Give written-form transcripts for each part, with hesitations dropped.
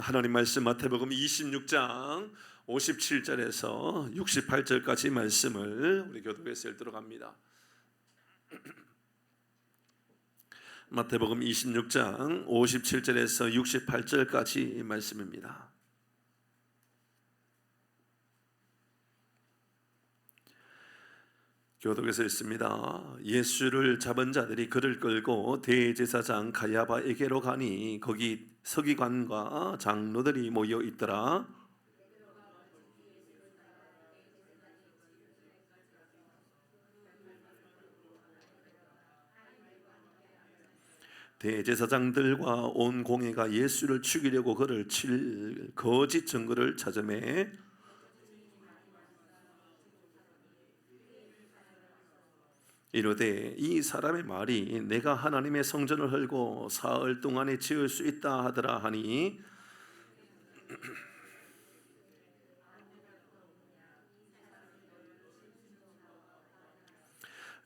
하나님 말씀 마태복음 26장 57절에서 68절까지 말씀을 우리 교독에서 읽도록 합니다. 마태복음 26장 57절에서 68절까지 말씀입니다. 교독에서 있습니다. 예수를 잡은 자들이 그를 끌고 대제사장 가야바에게로 가니 거기 서기관과 장로들이 모여 있더라. 대제사장들과 온 공회가 예수를 죽이려고 그를 칠 거짓 증거를 찾으매 이르되 이 사람의 말이 내가 하나님의 성전을 헐고 사흘 동안에 지을 수 있다 하더라 하니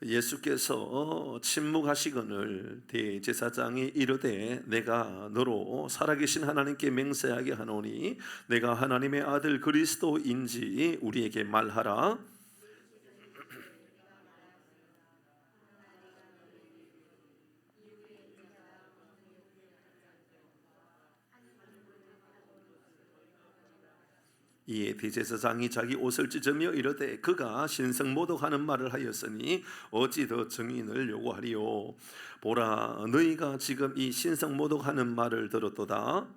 예수께서 침묵하시거늘 대제사장이 이르되 내가 너로 살아계신 하나님께 맹세하게 하노니 내가 하나님의 아들 그리스도인지 우리에게 말하라. 이에 대제사장이 자기 옷을 찢으며 이르되 그가 신성모독하는 말을 하였으니 어찌 더 증인을 요구하리요. 보라, 너희가 지금 이 신성모독하는 말을 들었도다.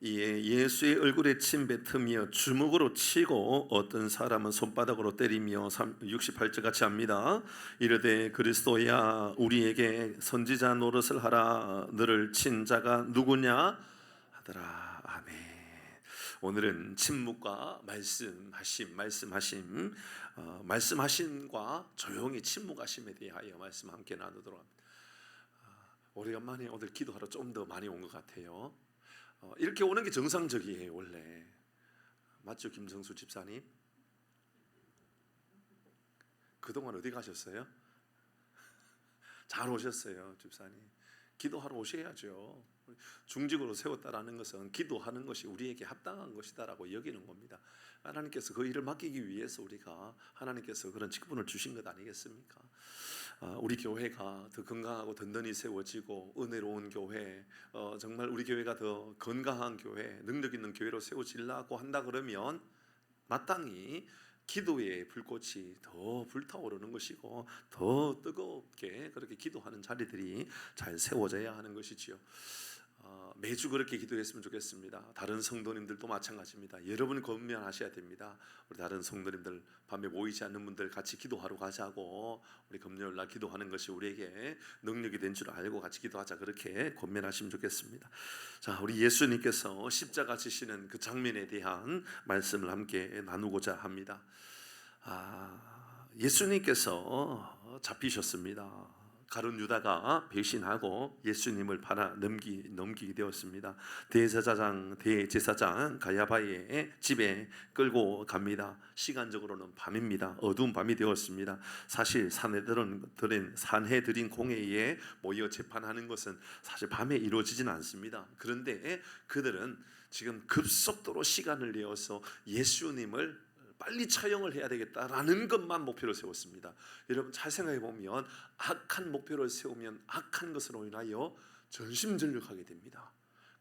이에 예수의 얼굴에 침 뱉으며 주먹으로 치고 어떤 사람은 손바닥으로 때리며 68절 같이 합니다. 이르되 그리스도야 우리에게 선지자 노릇을 하라. 너를 친 자가 누구냐 하더라. 아멘. 오늘은 침묵과 말씀하심과 조용히 침묵하심에 대하여 말씀 함께 나누도록 합니다. 오래간만에 오늘 기도하러 좀 더 많이 온 것 같아요. 이렇게 오는 게 정상적이에요 원래. 맞죠 김성수 집사님? 그동안 어디 가셨어요? 잘 오셨어요 집사님. 기도하러 오셔야죠. 중직으로 세웠다라는 것은 기도하는 것이 우리에게 합당한 것이다라고 여기는 겁니다. 하나님께서 그 일을 맡기기 위해서 우리가 하나님께서 그런 직분을 주신 것 아니겠습니까? 우리 교회가 더 건강하고 든든히 세워지고 은혜로운 교회, 정말 우리 교회가 더 건강한 교회, 능력 있는 교회로 세워지려고 한다 그러면 마땅히 기도의 불꽃이 더 불타오르는 것이고 더 뜨겁게 그렇게 기도하는 자리들이 잘 세워져야 하는 것이지요. 매주 그렇게 기도했으면 좋겠습니다. 다른 성도님들도 마찬가지입니다. 여러분 권면하셔야 됩니다. 우리 다른 성도님들 밤에 모이지 않는 분들 같이 기도하러 가자고, 우리 금요일 날 기도하는 것이 우리에게 능력이 된 줄 알고 같이 기도하자, 그렇게 권면하시면 좋겠습니다. 자, 우리 예수님께서 십자가 지시는 그 장면에 대한 말씀을 함께 나누고자 합니다. 예수님께서 잡히셨습니다. 가룟 유다가 배신하고 예수님을 팔아 넘기게 되었습니다. 대제사장 가야바의 집에 끌고 갑니다. 시간적으로는 밤입니다. 어두운 밤이 되었습니다. 사실 산헤드린 공회에 모여 재판하는 것은 사실 밤에 이루어지진 않습니다. 그런데 그들은 지금 급속도로 시간을 내어서 예수님을 빨리 처형을 해야 되겠다라는 것만 목표로 세웠습니다. 여러분 잘 생각해 보면 악한 목표를 세우면 악한 것으로 인하여 전심전력하게 됩니다.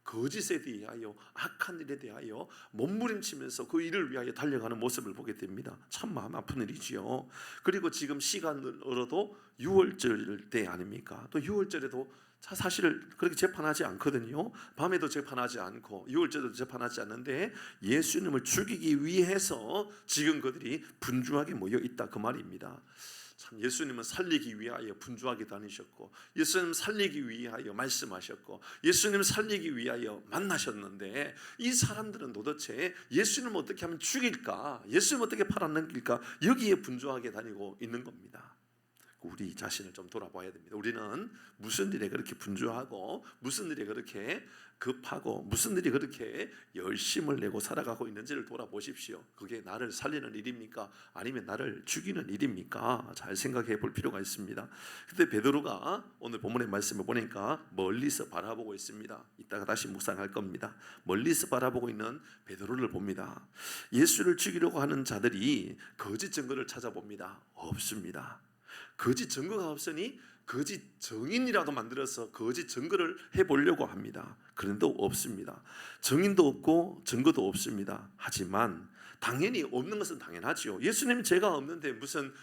거짓에 대하여, 악한 일에 대하여 몸부림치면서 그 일을 위하여 달려가는 모습을 보게 됩니다. 참 마음 아픈 일이지요. 그리고 지금 시간으로도 6월절 때 아닙니까? 또 6월절에도 사실 그렇게 재판하지 않거든요. 밤에도 재판하지 않고 6월절에도 재판하지 않는데 예수님을 죽이기 위해서 지금 그들이 분주하게 모여 있다, 그 말입니다. 참, 예수님은 살리기 위하여 분주하게 다니셨고, 예수님 살리기 위하여 말씀하셨고, 예수님 살리기 위하여 만나셨는데, 이 사람들은 도대체 예수님을 어떻게 하면 죽일까, 예수님을 어떻게 팔아넘길까, 여기에 분주하게 다니고 있는 겁니다. 우리 자신을 좀 돌아봐야 됩니다. 우리는 무슨 일에 그렇게 분주하고 무슨 일에 그렇게 급하고 무슨 일이 그렇게 열심을 내고 살아가고 있는지를 돌아보십시오. 그게 나를 살리는 일입니까? 아니면 나를 죽이는 일입니까? 잘 생각해 볼 필요가 있습니다. 근데 베드로가 오늘 본문의 말씀을 보니까 멀리서 바라보고 있습니다. 이따가 다시 묵상할 겁니다. 멀리서 바라보고 있는 베드로를 봅니다. 예수를 죽이려고 하는 자들이 거짓 증거를 찾아봅니다. 없습니다. 거짓 증거가 없으니 거짓 증인이라도 만들어서 거짓 증거를 해보려고 합니다. 그런데 없습니다. 증인도 없고 증거도 없습니다. 하지만 당연히 없는 것은 당연하지요. 예수님 죄가 없는데 무슨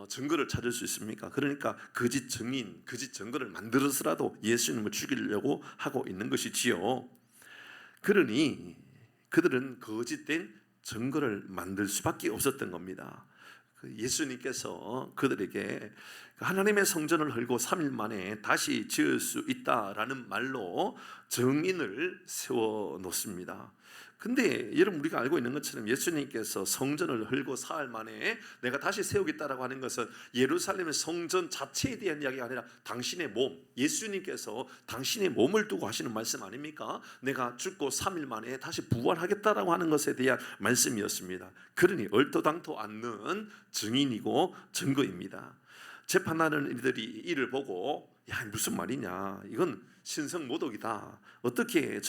증거를 찾을 수 있습니까? 그러니까 거짓 증인, 거짓 증거를 만들어서라도 예수님을 죽이려고 하고 있는 것이지요. 그러니 그들은 거짓된 증거를 만들 수밖에 없었던 겁니다. 예수님께서 그들에게 하나님의 성전을 헐고 3일 만에 다시 지을 수 있다라는 말로 증인을 세워 놓습니다. 근데 여러분, 우리가 알고 있는 것처럼 예수님께서 성전을 헐고 4일 만에 내가 다시 세우겠다라고 하는 것은 예루살렘의 성전 자체에 대한 이야기가 아니라 당신의 몸, 예수님께서 당신의 몸을 두고 하시는 말씀 아닙니까? 내가 죽고 3일 만에 다시 부활하겠다라고 하는 것에 대한 말씀이었습니다. 그러니 얼토당토 않는 증인이고 증거입니다. 재판하는 이들이 이를 보고 야, 무슨 말이냐, 이건 신성모독이다. 어떻게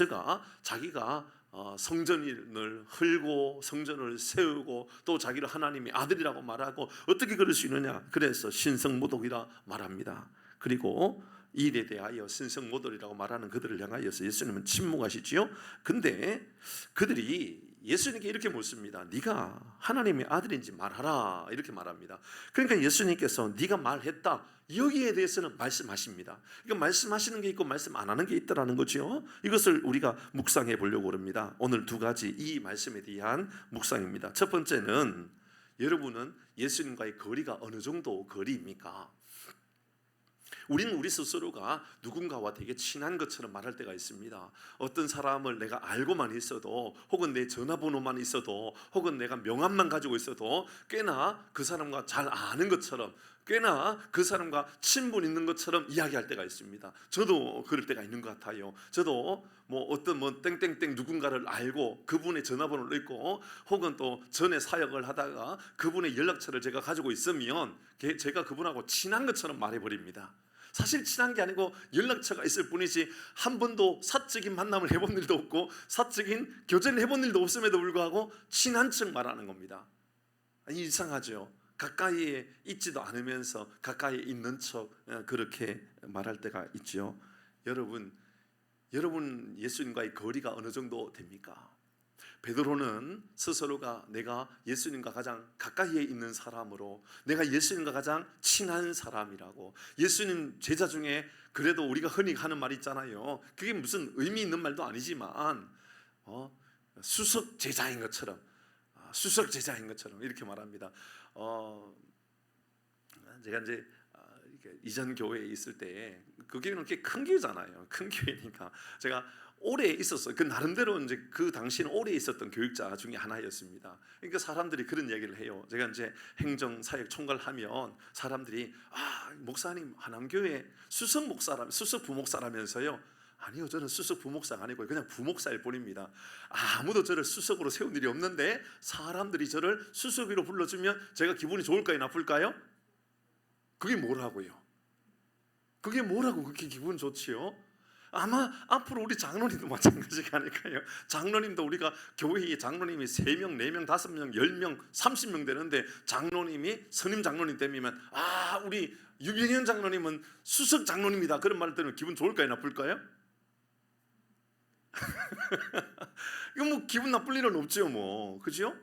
자기가 성전을 헐고 성전을 세우고 또 자기를 하나님의 아들이라고 말하고 어떻게 그럴 수 있느냐. 그래서 신성모독이라 말합니다. 그리고 이 일에 대하여 신성모독이라고 말하는 그들을 향하여서 예수님은 침묵하시지요. 근데 그들이 예수님께 이렇게 묻습니다. 네가 하나님의 아들인지 말하라, 이렇게 말합니다. 그러니까 예수님께서 네가 말했다, 여기에 대해서는 말씀하십니다. 그러니까 말씀하시는 게 있고 말씀 안 하는 게 있다라는 거죠. 이것을 우리가 묵상해 보려고 합니다. 오늘 두 가지 이 말씀에 대한 묵상입니다. 첫 번째는, 여러분은 예수님과의 거리가 어느 정도 거리입니까? 우리는 우리 스스로가 누군가와 되게 친한 것처럼 말할 때가 있습니다. 어떤 사람을 내가 알고만 있어도, 혹은 내 전화번호만 있어도, 혹은 내가 명함만 가지고 있어도 꽤나 그 사람과 잘 아는 것처럼, 꽤나 그 사람과 친분 있는 것처럼 이야기할 때가 있습니다. 저도 그럴 때가 있는 것 같아요. 저도 어떤 땡땡땡 누군가를 알고 그분의 전화번호를 읽고, 혹은 또 전에 사역을 하다가 그분의 연락처를 제가 가지고 있으면 제가 그분하고 친한 것처럼 말해버립니다. 사실 친한 게 아니고 연락처가 있을 뿐이지 한 번도 사적인 만남을 해본 일도 없고 사적인 교제를 해본 일도 없음에도 불구하고 친한 척 말하는 겁니다. 이상하죠. 가까이에 있지도 않으면서 가까이에 있는 척 그렇게 말할 때가 있죠. 여러분 예수님과의 거리가 어느 정도 됩니까? 베드로는 스스로가 내가 예수님과 가장 가까이에 있는 사람으로, 내가 예수님과 가장 친한 사람이라고, 예수님 제자 중에 그래도 우리가 흔히 하는 말 있잖아요. 그게 무슨 의미 있는 말도 아니지만 수석 제자인 것처럼, 이렇게 말합니다. 제가 이제 이전 교회에 있을 때, 그 교회는 꽤 큰 교회잖아요. 큰 교회니까 제가 오래 있었어요. 그 나름대로 이제 그 당시는 오래 있었던 교육자 중에 하나였습니다. 그러니까 사람들이 그런 얘기를 해요. 제가 이제 행정사역 총괄 하면 사람들이 목사님 하남교회 수석 부목사라면서요. 아니요, 저는 수석 부목사가 아니고 그냥 부목사일 뿐입니다. 아무도 저를 수석으로 세운 일이 없는데 사람들이 저를 수석으로 불러주면 제가 기분이 좋을까요, 나쁠까요? 그게 뭐라고 그렇게 기분 좋지요? 아마 앞으로 우리 장로님도 마찬가지가 아닐까요? 장로님도 우리가 교회에 장로님이 3명, 4명, 5명, 10명, 30명 되는데 장로님이 선임 장로님 되면 우리 유병현 장로님은 수석 장로님이다, 그런 말을 들으면 기분 좋을까요, 나쁠까요? 이거 기분 나쁠 일은 없죠, 그죠?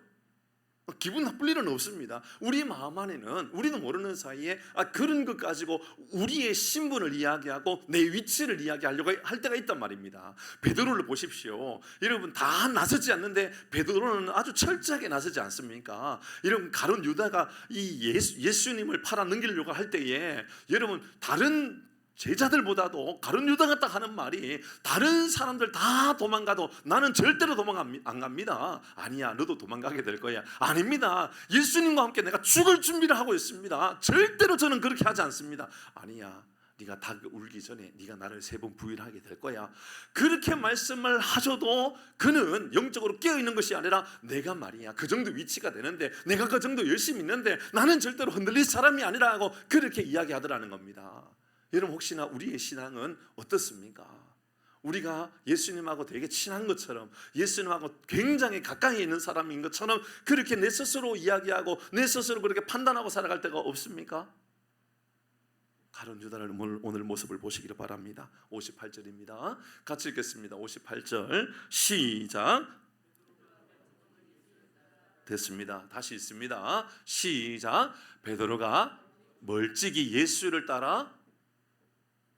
기분 나쁠 일은 없습니다. 우리 마음 안에는 우리도 모르는 사이에 그런 것 가지고 우리의 신분을 이야기하고 내 위치를 이야기하려고 할 때가 있단 말입니다. 베드로를 보십시오. 여러분, 다 나서지 않는데 베드로는 아주 철저하게 나서지 않습니까? 여러분, 가룟 유다가 이 예수님을 팔아 넘기려고 할 때에 여러분 다른 제자들보다도 가룟 유다가 딱 하는 말이 다른 사람들 다 도망가도 나는 절대로 도망 안 갑니다. 아니야, 너도 도망가게 될 거야. 아닙니다. 예수님과 함께 내가 죽을 준비를 하고 있습니다. 절대로 저는 그렇게 하지 않습니다. 아니야, 네가 닭 울기 전에 네가 나를 3번 부인하게 될 거야. 그렇게 말씀을 하셔도 그는 영적으로 깨어있는 것이 아니라 내가 말이야 그 정도 위치가 되는데, 내가 그 정도 열심히 있는데 나는 절대로 흔들릴 사람이 아니라 하고 그렇게 이야기하더라는 겁니다. 여러분, 혹시나 우리의 신앙은 어떻습니까? 우리가 예수님하고 되게 친한 것처럼, 예수님하고 굉장히 가까이 있는 사람인 것처럼 그렇게 내 스스로 이야기하고 내 스스로 그렇게 판단하고 살아갈 때가 없습니까? 가룟 유다를 오늘 모습을 보시기를 바랍니다. 58절입니다. 같이 읽겠습니다. 58절 시작. 됐습니다. 다시 읽습니다. 시작. 베드로가 멀찍이 예수를 따라,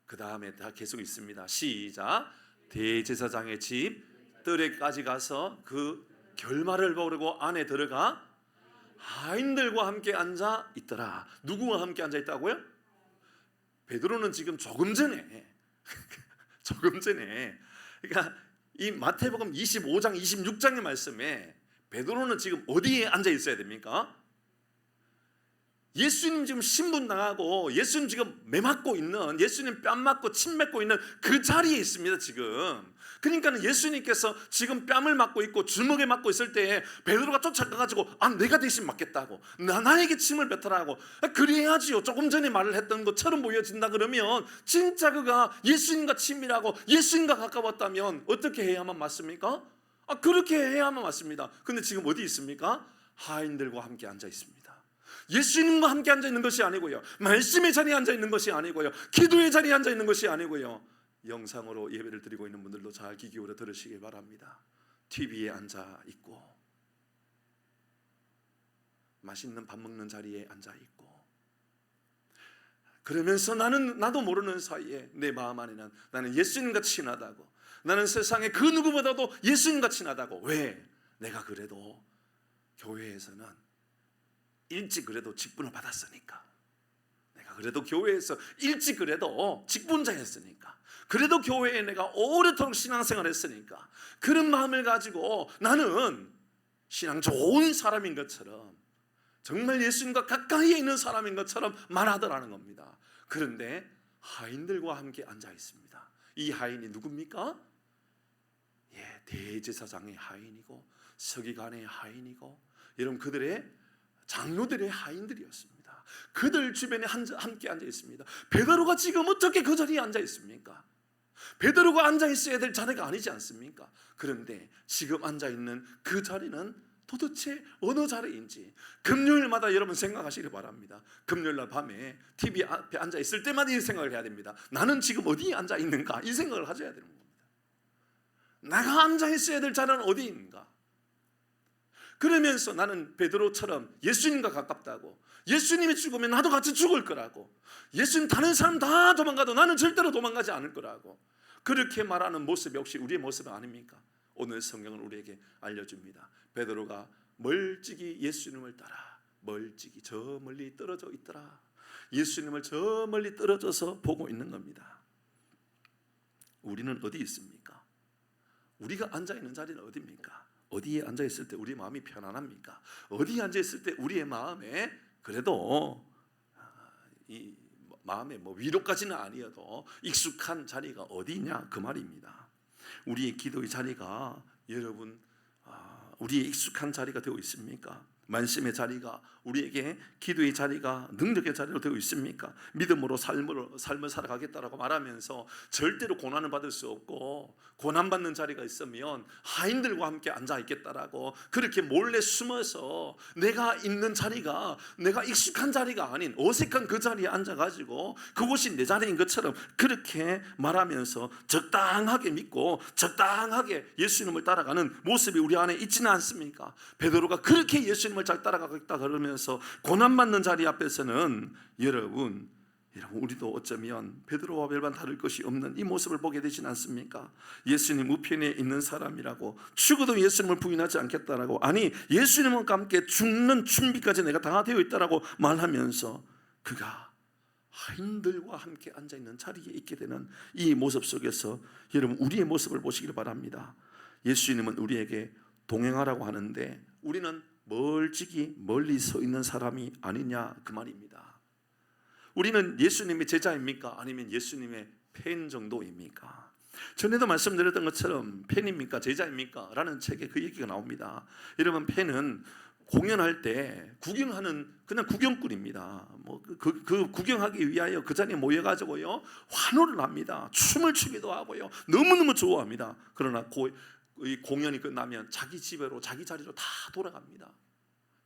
그 다음에 다 계속 있습니다. 시작. 대제사장의 집 뜰에까지 가서 그 결말을 보려고 안에 들어가 하인들과 함께 앉아 있더라. 누구와 함께 앉아 있다고요? 베드로는 지금 조금 전에 그러니까 이 마태복음 25장 26장의 말씀에 베드로는 지금 어디에 앉아 있어야 됩니까? 예수님 지금 신분당하고 예수님 지금 매 맞고 있는, 예수님 뺨 맞고 침 맺고 있는 그 자리에 있습니다 지금. 그러니까 예수님께서 지금 뺨을 맞고 있고 주먹에 맞고 있을 때 베드로가 쫓아가가지고 내가 대신 맞겠다고, 나에게 침을 뱉으라고, 그래야지요. 조금 전에 말을 했던 것처럼 보여진다 그러면 진짜 그가 예수님과 친밀하고 예수님과 가까웠다면 어떻게 해야만 맞습니까? 그렇게 해야만 맞습니다. 근데 지금 어디 있습니까? 하인들과 함께 앉아 있습니다. 예수님과 함께 앉아 있는 것이 아니고요, 말씀의 자리에 앉아 있는 것이 아니고요, 기도의 자리에 앉아 있는 것이 아니고요, 영상으로 예배를 드리고 있는 분들도 잘 귀 기울여 들으시기 바랍니다. TV에 앉아 있고 맛있는 밥 먹는 자리에 앉아 있고, 그러면서 나도 모르는 사이에 내 마음 안에는 나는 예수님과 친하다고, 나는 세상에 그 누구보다도 예수님과 친하다고. 왜? 내가 그래도 교회에서는 일찍 그래도 직분을 받았으니까, 내가 그래도 교회에서 일찍 그래도 직분자였으니까, 그래도 교회에 내가 오래도록 신앙생활을 했으니까, 그런 마음을 가지고 나는 신앙 좋은 사람인 것처럼, 정말 예수님과 가까이에 있는 사람인 것처럼 말하더라는 겁니다. 그런데 하인들과 함께 앉아 있습니다. 이 하인이 누굽니까? 대제사장의 하인이고 서기관의 하인이고, 여러분 그들의 장로들의 하인들이었습니다. 그들 주변에 함께 앉아 있습니다. 베드로가 지금 어떻게 그 자리에 앉아 있습니까? 베드로가 앉아 있어야 될 자리가 아니지 않습니까? 그런데 지금 앉아 있는 그 자리는 도대체 어느 자리인지 금요일마다 여러분 생각하시길 바랍니다. 금요일날 밤에 TV 앞에 앉아 있을 때마다 이 생각을 해야 됩니다. 나는 지금 어디에 앉아 있는가? 이 생각을 하셔야 되는 겁니다. 내가 앉아 있어야 될 자리는 어디인가? 그러면서 나는 베드로처럼 예수님과 가깝다고, 예수님이 죽으면 나도 같이 죽을 거라고, 예수님 다른 사람 다 도망가도 나는 절대로 도망가지 않을 거라고, 그렇게 말하는 모습이 혹시 우리의 모습 아닙니까? 오늘 성경은 우리에게 알려줍니다. 베드로가 멀찍이 예수님을 따라 멀찍이 저 멀리 떨어져 있더라. 예수님을 저 멀리 떨어져서 보고 있는 겁니다. 우리는 어디 있습니까? 우리가 앉아있는 자리는 어디입니까? 어디에 앉아있을 때 우리 마음이 편안합니까? 어디에 앉아있을 때 우리의 마음에 그래도 이 마음에 위로까지는 아니어도 익숙한 자리가 어디냐 그 말입니다. 우리의 기도의 자리가 여러분 우리의 익숙한 자리가 되어 있습니까? 말씀의 자리가 우리에게 기도의 자리가 능력의 자리로 되어 있습니까? 믿음으로 삶을 살아가겠다라고 말하면서 절대로 고난을 받을 수 없고, 고난받는 자리가 있으면 하인들과 함께 앉아 있겠다라고 그렇게 몰래 숨어서 내가 있는 자리가 내가 익숙한 자리가 아닌 어색한 그 자리에 앉아가지고 그곳이 내 자리인 것처럼 그렇게 말하면서 적당하게 믿고 적당하게 예수님을 따라가는 모습이 우리 안에 있지는 않습니까? 베드로가 그렇게 예수님을 잘 따라가겠다 그러면서 고난받는 자리 앞에서는 여러분 우리도 어쩌면 베드로와 별반 다를 것이 없는 이 모습을 보게 되진 않습니까? 예수님 우편에 있는 사람이라고, 죽어도 예수님을 부인하지 않겠다라고, 아니 예수님과 함께 죽는 준비까지 내가 다 되어 있다라고 말하면서 그가 하인들과 함께 앉아있는 자리에 있게 되는 이 모습 속에서 여러분 우리의 모습을 보시길 바랍니다. 예수님은 우리에게 동행하라고 하는데 우리는 멀리 서 있는 사람이 아니냐 그 말입니다. 우리는 예수님의 제자입니까? 아니면 예수님의 팬 정도입니까? 전에도 말씀드렸던 것처럼 팬입니까? 제자입니까? 라는 책에 그 얘기가 나옵니다. 여러분 팬은 공연할 때 구경하는 그냥 구경꾼입니다. 그 구경하기 위하여 그 자리에 모여가지고요 환호를 합니다. 춤을 추기도 하고요 너무너무 좋아합니다. 그러나 이 공연이 끝나면 자기 집으로 자기 자리로 다 돌아갑니다.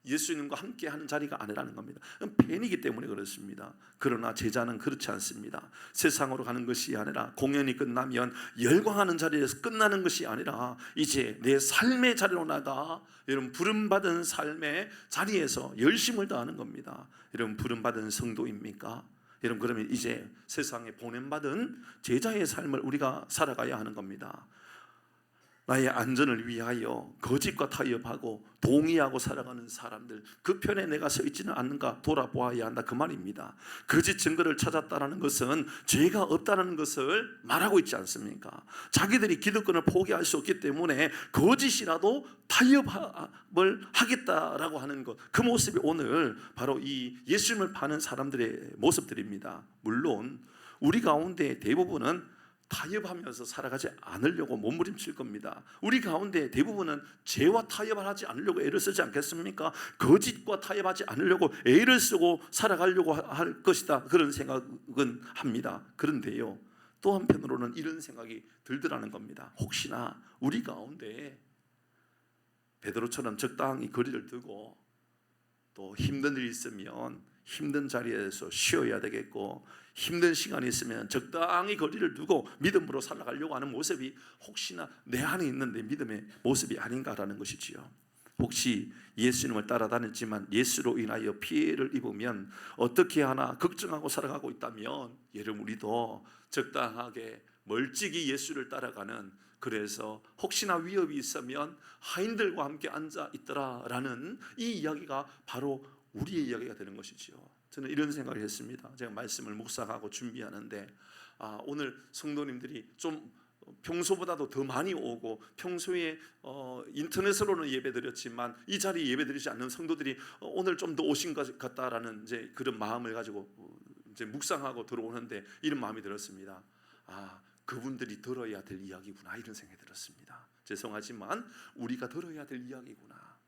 예수님과 함께하는 자리가 아니라는 겁니다. 팬이기 때문에 그렇습니다. 그러나 제자는 그렇지 않습니다. 세상으로 가는 것이 아니라 공연이 끝나면 열광하는 자리에서 끝나는 것이 아니라 이제 내 삶의 자리로 나가 여러분 부름받은 삶의 자리에서 열심을 다하는 겁니다. 여러분 부름받은 성도입니까? 여러분 그러면 이제 세상에 보냄받은 제자의 삶을 우리가 살아가야 하는 겁니다. 나의 안전을 위하여 거짓과 타협하고 동의하고 살아가는 사람들 그 편에 내가 서 있지는 않는가 돌아보아야 한다 그 말입니다. 거짓 증거를 찾았다는 것은 죄가 없다는 것을 말하고 있지 않습니까? 자기들이 기득권을 포기할 수 없기 때문에 거짓이라도 타협을 하겠다라고 하는 것, 그 모습이 오늘 바로 이 예수님을 파는 사람들의 모습들입니다. 물론 우리 가운데 대부분은 타협하면서 살아가지 않으려고 몸부림칠 겁니다. 우리 가운데 대부분은 죄와 타협을 하지 않으려고 애를 쓰지 않겠습니까? 거짓과 타협하지 않으려고 애를 쓰고 살아가려고 할 것이다 그런 생각은 합니다. 그런데요 또 한편으로는 이런 생각이 들더라는 겁니다. 혹시나 우리 가운데 베드로처럼 적당히 거리를 두고 또 힘든 일이 있으면 힘든 자리에서 쉬어야 되겠고 힘든 시간이 있으면 적당히 거리를 두고 믿음으로 살아가려고 하는 모습이 혹시나 내 안에 있는 내 믿음의 모습이 아닌가라는 것이지요. 혹시 예수님을 따라다녔지만 예수로 인하여 피해를 입으면 어떻게 하나 걱정하고 살아가고 있다면 여러분 우리도 적당하게 멀찍이 예수를 따라가는, 그래서 혹시나 위협이 있으면 하인들과 함께 앉아 있더라라는 이 이야기가 바로 우리의 이야기가 되는 것이지요. 저는 이런 생각을 했습니다. 제가 말씀을 묵상하고 준비하는데 오늘 성도님들이 좀 평소보다도 더 많이 오고 평소에 인터넷으로는 예배드렸지만 이 자리에 예배드리지 않는 성도들이 오늘 좀 더 오신 것 같다라는 이제 그런 마음을 가지고 이제 묵상하고 들어오는데 이런 마음이 들었습니다. 그분들이 들어야 될 이야기구나 이런 생각이 들었습니다. 죄송하지만 우리가 들어야 될 이야기구나.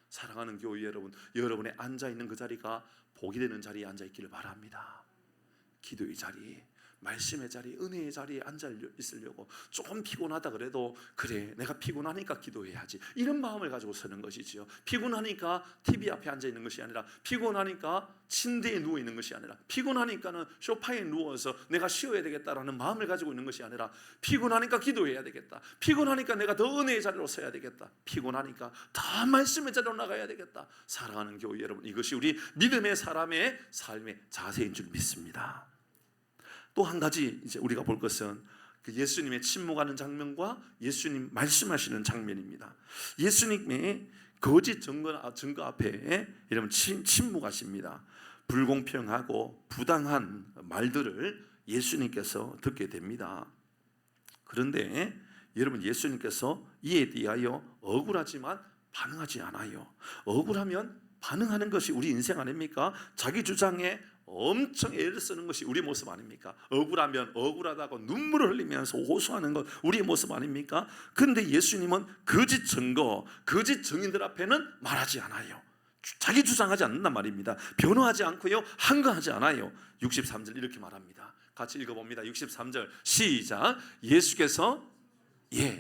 사랑하는 교회 여러분, 여러분의 앉아있는 그 자리가 복이 되는 자리에 앉아있기를 바랍니다. 기도의 자리, 말씀의 자리, 은혜의 자리에 앉아 있으려고 조금 피곤하다 그래도 그래 내가 피곤하니까 기도해야지 이런 마음을 가지고 서는 것이지요. 피곤하니까 TV 앞에 앉아 있는 것이 아니라 피곤하니까 침대에 누워 있는 것이 아니라 피곤하니까는 소파에 누워서 내가 쉬어야 되겠다라는 마음을 가지고 있는 것이 아니라 피곤하니까 기도해야 되겠다, 피곤하니까 내가 더 은혜의 자리로 서야 되겠다, 피곤하니까 더 말씀의 자리로 나가야 되겠다. 사랑하는 교회 여러분, 이것이 우리 믿음의 사람의 삶의 자세인 줄 믿습니다. 또 한 가지 이제 우리가 볼 것은 그 예수님의 침묵하는 장면과 예수님 말씀하시는 장면입니다. 예수님의 거짓 증거 앞에 여러분 침묵하십니다. 불공평하고 부당한 말들을 예수님께서 듣게 됩니다. 그런데 여러분 예수님께서 이에 대하여 억울하지만 반응하지 않아요. 억울하면 반응하는 것이 우리 인생 아닙니까? 자기 주장에 엄청 애를 쓰는 것이 우리의 모습 아닙니까? 억울하면 억울하다고 눈물을 흘리면서 호소하는 것 우리의 모습 아닙니까? 그런데 예수님은 거짓 증거, 거짓 증인들 앞에는 말하지 않아요. 자기 주장하지 않는단 말입니다. 변호하지 않고요, 항거하지 않아요. 63절 이렇게 말합니다. 같이 읽어봅니다. 63절 시작. 예수께서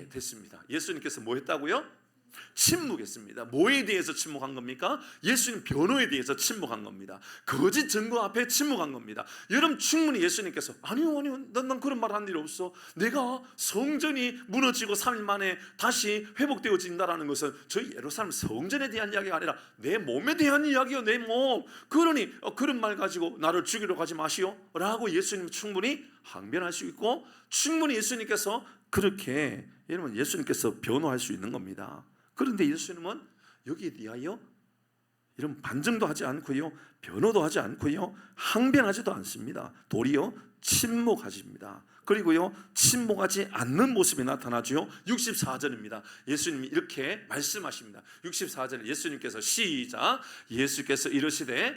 됐습니다. 예수님께서 뭐 했다고요? 침묵했습니다. 뭐에 대해서 침묵한 겁니까? 예수님 변호에 대해서 침묵한 겁니다. 거짓 증거 앞에 침묵한 겁니다. 여러분 충분히 예수님께서 아니요 난 그런 말 한 일 없어. 내가 성전이 무너지고 3일 만에 다시 회복되어진다라는 것은 저희 예루살렘 성전에 대한 이야기가 아니라 내 몸에 대한 이야기요. 내 몸. 그러니 그런 말 가지고 나를 죽이러 가지 마시오 라고 예수님 충분히 항변할 수 있고, 충분히 예수님께서 그렇게 여러분 예수님께서 변호할 수 있는 겁니다. 그런데 예수님은 여기에 대하여 이런 반증도 하지 않고요, 변호도 하지 않고요, 항변하지도 않습니다. 도리어 침묵하십니다. 그리고요, 침묵하지 않는 모습이 나타나죠. 64절입니다. 예수님이 이렇게 말씀하십니다. 64절에 예수님께서 시작, 예수께서 이르시되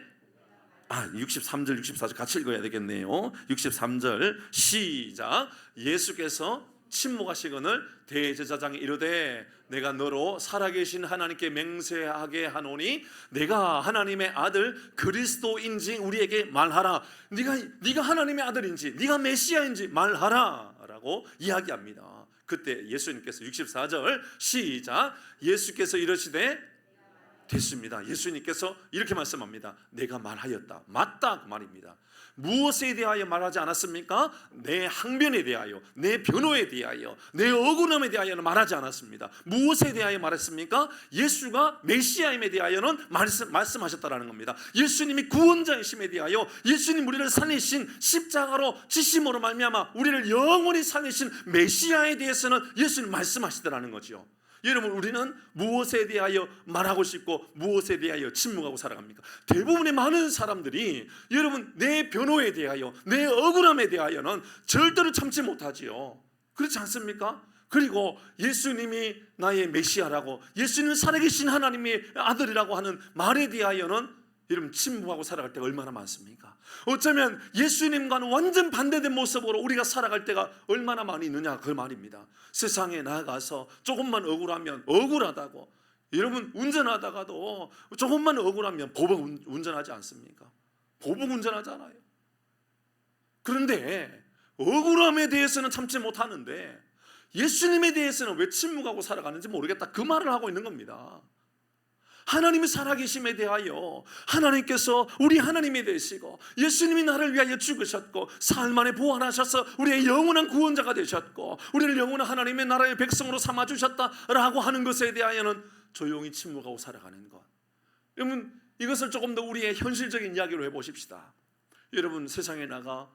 63절 64절 같이 읽어야 되겠네요. 63절 시작, 예수께서 침묵하시거늘 대제사장이 이르되 내가 너로 살아계신 하나님께 맹세하게 하노니 내가 하나님의 아들 그리스도인지 우리에게 말하라. 네가 하나님의 아들인지 네가 메시아인지 말하라 라고 이야기합니다. 그때 예수님께서 64절 시작, 예수께서 이르시되 됐습니다. 예수님께서 이렇게 말씀합니다. 내가 말하였다. 맞다 그 말입니다. 무엇에 대하여 말하지 않았습니까? 내 항변에 대하여, 내 변호에 대하여, 내 억울함에 대하여는 말하지 않았습니다. 무엇에 대하여 말했습니까? 예수가 메시아임에 대하여는 말씀하셨다라는 겁니다. 예수님이 구원자이심에 대하여, 예수님 우리를 살리신 십자가로 지심으로 말미암아 우리를 영원히 살리신 메시아에 대해서는 예수님 말씀하시더라는 거죠. 여러분, 우리는 무엇에 대하여 말하고 싶고 무엇에 대하여 침묵하고 살아갑니까? 대부분의 많은 사람들이 여러분 내 변호에 대하여, 내 억울함에 대하여는 절대로 참지 못하지요. 그렇지 않습니까? 그리고 예수님이 나의 메시아라고, 예수님은 살아계신 하나님의 아들이라고 하는 말에 대하여는 여러분 침묵하고 살아갈 때가 얼마나 많습니까? 어쩌면 예수님과는 완전 반대된 모습으로 우리가 살아갈 때가 얼마나 많이 있느냐 그 말입니다. 세상에 나가서 조금만 억울하면 억울하다고, 여러분 운전하다가도 조금만 억울하면 보복 운전하지 않습니까? 보복 운전하잖아요. 그런데 억울함에 대해서는 참지 못하는데 예수님에 대해서는 왜 침묵하고 살아가는지 모르겠다 그 말을 하고 있는 겁니다. 하나님의 살아계심에 대하여, 하나님께서 우리 하나님이 되시고 예수님이 나를 위하여 죽으셨고 사흘 만에 부활하셔서 우리의 영원한 구원자가 되셨고 우리를 영원한 하나님의 나라의 백성으로 삼아주셨다라고 하는 것에 대하여는 조용히 침묵하고 살아가는 것. 여러분, 이것을 조금 더 우리의 현실적인 이야기로 해보십시다. 여러분, 세상에 나가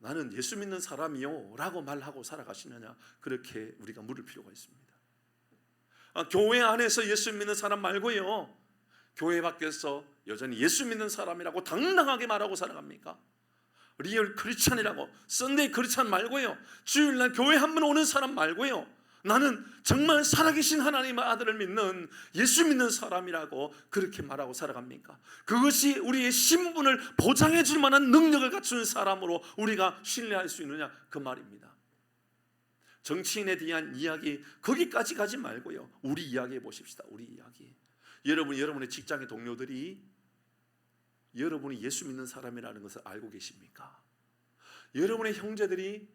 나는 예수 믿는 사람이요 라고 말하고 살아가시느냐, 그렇게 우리가 물을 필요가 있습니다. 교회 안에서 예수 믿는 사람 말고요, 교회 밖에서 여전히 예수 믿는 사람이라고 당당하게 말하고 살아갑니까? 리얼 크리스찬이라고, 썬데이 크리스찬 말고요, 주일날 교회 한 번 오는 사람 말고요, 나는 정말 살아계신 하나님의 아들을 믿는 예수 믿는 사람이라고 그렇게 말하고 살아갑니까? 그것이 우리의 신분을 보장해 줄 만한 능력을 갖춘 사람으로 우리가 신뢰할 수 있느냐 그 말입니다. 정치인에 대한 이야기 거기까지 가지 말고요, 우리 이야기 해보십시다. 우리 이야기. 여러분의 직장의 동료들이 여러분이 예수 믿는 사람이라는 것을 알고 계십니까? 여러분의 형제들이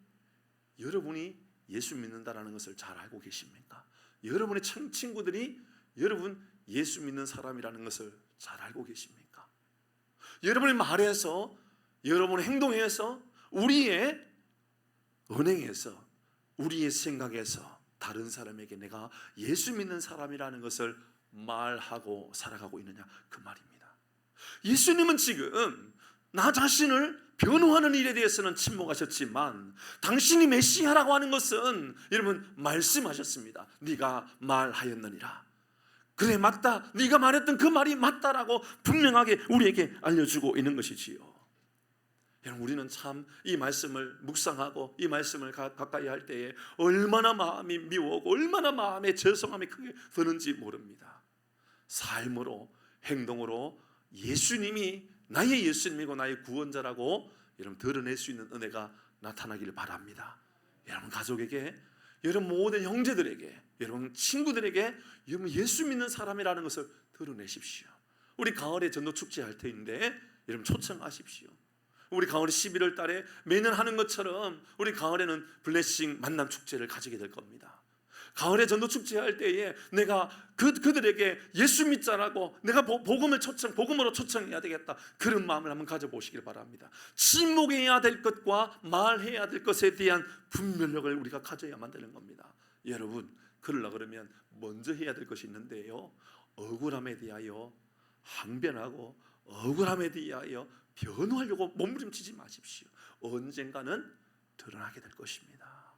여러분이 예수 믿는다라는 것을 잘 알고 계십니까? 여러분의 친구들이 여러분 예수 믿는 사람이라는 것을 잘 알고 계십니까? 여러분의 말에서, 여러분의 행동에서, 우리의 언행에서, 우리의 생각에서 다른 사람에게 내가 예수 믿는 사람이라는 것을 말하고 살아가고 있느냐 그 말입니다. 예수님은 지금 나 자신을 변호하는 일에 대해서는 침묵하셨지만 당신이 메시아라고 하는 것은 여러분 말씀하셨습니다. 네가 말하였느니라. 그래 맞다, 네가 말했던 그 말이 맞다라고 분명하게 우리에게 알려주고 있는 것이지요. 여러분, 우리는 참 이 말씀을 묵상하고 이 말씀을 가까이 할 때에 얼마나 마음이 미워하고 얼마나 마음에 죄송함이 크게 드는지 모릅니다. 삶으로, 행동으로 예수님이 나의 예수님이고 나의 구원자라고 여러분 드러낼 수 있는 은혜가 나타나기를 바랍니다. 여러분 가족에게, 여러분 모든 형제들에게, 여러분 친구들에게 여러분 예수 믿는 사람이라는 것을 드러내십시오. 우리 가을에 전도 축제 할 터인데 여러분 초청하십시오. 우리 가을에 11월 달에 매년 하는 것처럼 우리 가을에는 블레싱 만남 축제를 가지게 될 겁니다. 가을에 전도 축제 할 때에 내가 그들에게 예수 믿자라고 내가 복음으로 초청해야 되겠다, 그런 마음을 한번 가져보시길 바랍니다. 침묵해야 될 것과 말해야 될 것에 대한 분별력을 우리가 가져야만 되는 겁니다. 여러분, 그러려고 그러면 먼저 해야 될 것이 있는데요, 억울함에 대하여 항변하고 억울함에 대하여 변호하려고 몸부림치지 마십시오. 언젠가는 드러나게 될 것입니다.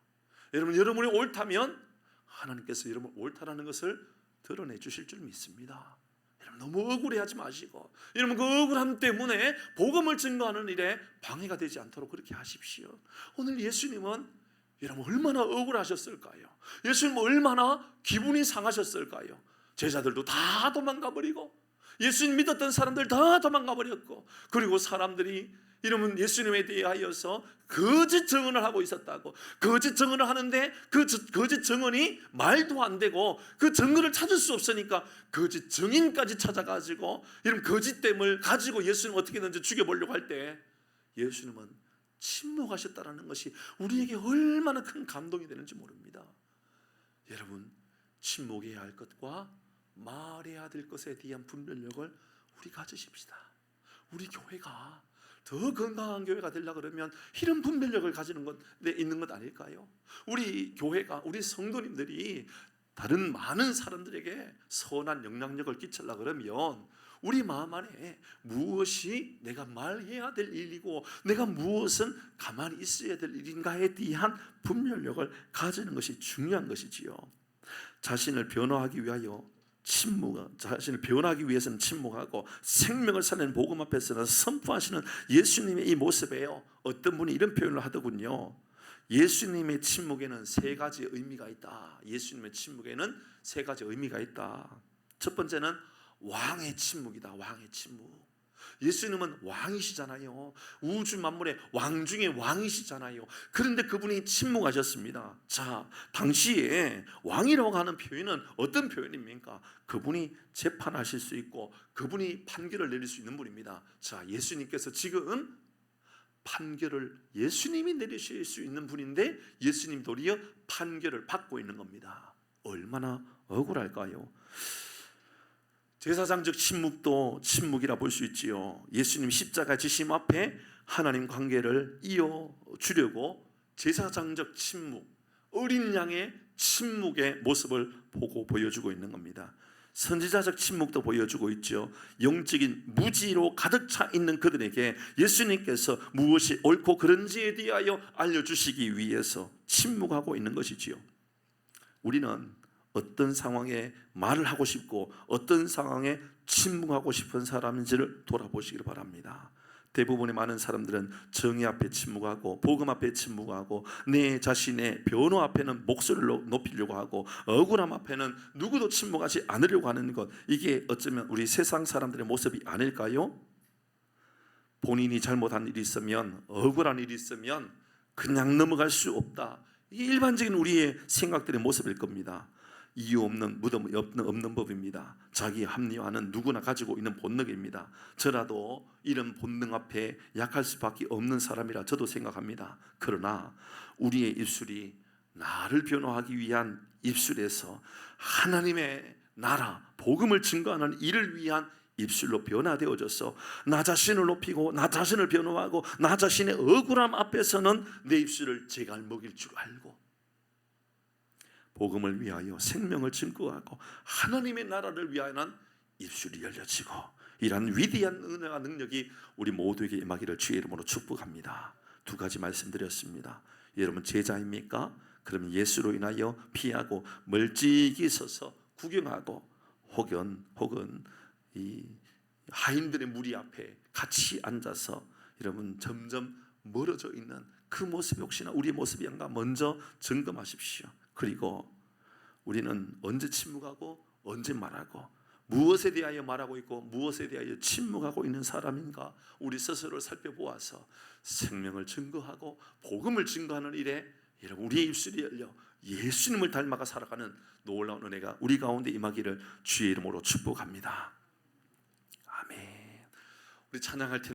여러분이 옳다면 하나님께서 여러분 옳다라는 것을 드러내 주실 줄 믿습니다. 여러분 너무 억울해하지 마시고, 여러분 그 억울함 때문에 복음을 증거하는 일에 방해가 되지 않도록 그렇게 하십시오. 오늘 예수님은 여러분 얼마나 억울하셨을까요? 예수님은 얼마나 기분이 상하셨을까요? 제자들도 다 도망가 버리고, 예수님 믿었던 사람들 다 도망가 버렸고, 그리고 사람들이 이러면 예수님에 대하여서 거짓 증언을 하고 있었다고. 거짓 증언을 하는데 그 거짓 증언이 말도 안 되고, 그 증거를 찾을 수 없으니까 거짓 증인까지 찾아가지고 이런 거짓됨을 가지고 예수님 어떻게든지 죽여보려고 할 때 예수님은 침묵하셨다라는 것이 우리에게 얼마나 큰 감동이 되는지 모릅니다. 여러분, 침묵해야 할 것과 말해야 될 것에 대한 분별력을 우리 가지십시다. 우리 교회가 더 건강한 교회가 되려고 그러면 이런 분별력을 가지는 것 있는 것 아닐까요? 우리 교회가, 우리 성도님들이 다른 많은 사람들에게 선한 영향력을 끼치려고 그러면 우리 마음 안에 무엇이 내가 말해야 될 일이고 내가 무엇은 가만히 있어야 될 일인가에 대한 분별력을 가지는 것이 중요한 것이지요. 자신을 변화하기 위해서는 침묵하고 생명을 살리는 복음 앞에서는 선포하시는 예수님의 이 모습에요, 어떤 분이 이런 표현을 하더군요. 예수님의 침묵에는 세 가지 의미가 있다. 예수님의 침묵에는 세 가지 의미가 있다. 첫 번째는 왕의 침묵이다. 왕의 침묵. 예수님은 왕이시잖아요. 우주 만물의 왕 중에 왕이시잖아요. 그런데 그분이 침묵하셨습니다. 자, 당시에 왕이라고 하는 표현은 어떤 표현입니까? 그분이 재판하실 수 있고 그분이 판결을 내릴 수 있는 분입니다. 자, 예수님께서 지금 판결을 예수님이 내리실 수 있는 분인데 예수님 도리어 판결을 받고 있는 겁니다. 얼마나 억울할까요? 제사장적 침묵도 침묵이라 볼 수 있지요. 예수님 십자가 지심 앞에 하나님 관계를 이어주려고 제사장적 침묵, 어린 양의 침묵의 모습을 보여주고 있는 겁니다. 선지자적 침묵도 보여주고 있죠. 영적인 무지로 가득 차 있는 그들에게 예수님께서 무엇이 옳고 그른지에 대하여 알려주시기 위해서 침묵하고 있는 것이지요. 우리는 어떤 상황에 말을 하고 싶고 어떤 상황에 침묵하고 싶은 사람인지를 돌아보시길 바랍니다. 대부분의 많은 사람들은 정의 앞에 침묵하고 복음 앞에 침묵하고 내 자신의 변호 앞에는 목소리를 높이려고 하고 억울함 앞에는 누구도 침묵하지 않으려고 하는 것, 이게 어쩌면 우리 세상 사람들의 모습이 아닐까요? 본인이 잘못한 일이 있으면, 억울한 일이 있으면 그냥 넘어갈 수 없다. 이게 일반적인 우리의 생각들의 모습일 겁니다. 이유 없는 무덤 없는 법입니다. 자기 합리화는 누구나 가지고 있는 본능입니다. 저라도 이런 본능 앞에 약할 수밖에 없는 사람이라 저도 생각합니다. 그러나 우리의 입술이 나를 변호하기 위한 입술에서 하나님의 나라, 복음을 증거하는 일을 위한 입술로 변화되어져서 나 자신을 높이고 나 자신을 변호하고 나 자신의 억울함 앞에서는 내 입술을 제갈 먹일 줄 알고 복음을 위하여 생명을 증거하고 하나님의 나라를 위하여는 입술이 열려지고, 이러한 위대한 은혜와 능력이 우리 모두에게 임하기를 주의 이름으로 축복합니다. 두 가지 말씀드렸습니다. 여러분 제자입니까? 그러면 예수로 인하여 피하고 멀찍이 서서 구경하고 혹은 이 하인들의 무리 앞에 같이 앉아서 여러분 점점 멀어져 있는 그 모습이 혹시나 우리의 모습이한가 먼저 점검하십시오. 그리고 우리는 언제 침묵하고 언제 말하고 무엇에 대하여 말하고 있고 무엇에 대하여 침묵하고 있는 사람인가, 우리 스스로를 살펴보아서 생명을 증거하고 복음을 증거하는 일에 여러분 우리의 입술이 열려 예수님을 닮아가 살아가는 놀라운 은혜가 우리 가운데 임하기를 주의 이름으로 축복합니다. 아멘. 우리 찬양할 텐데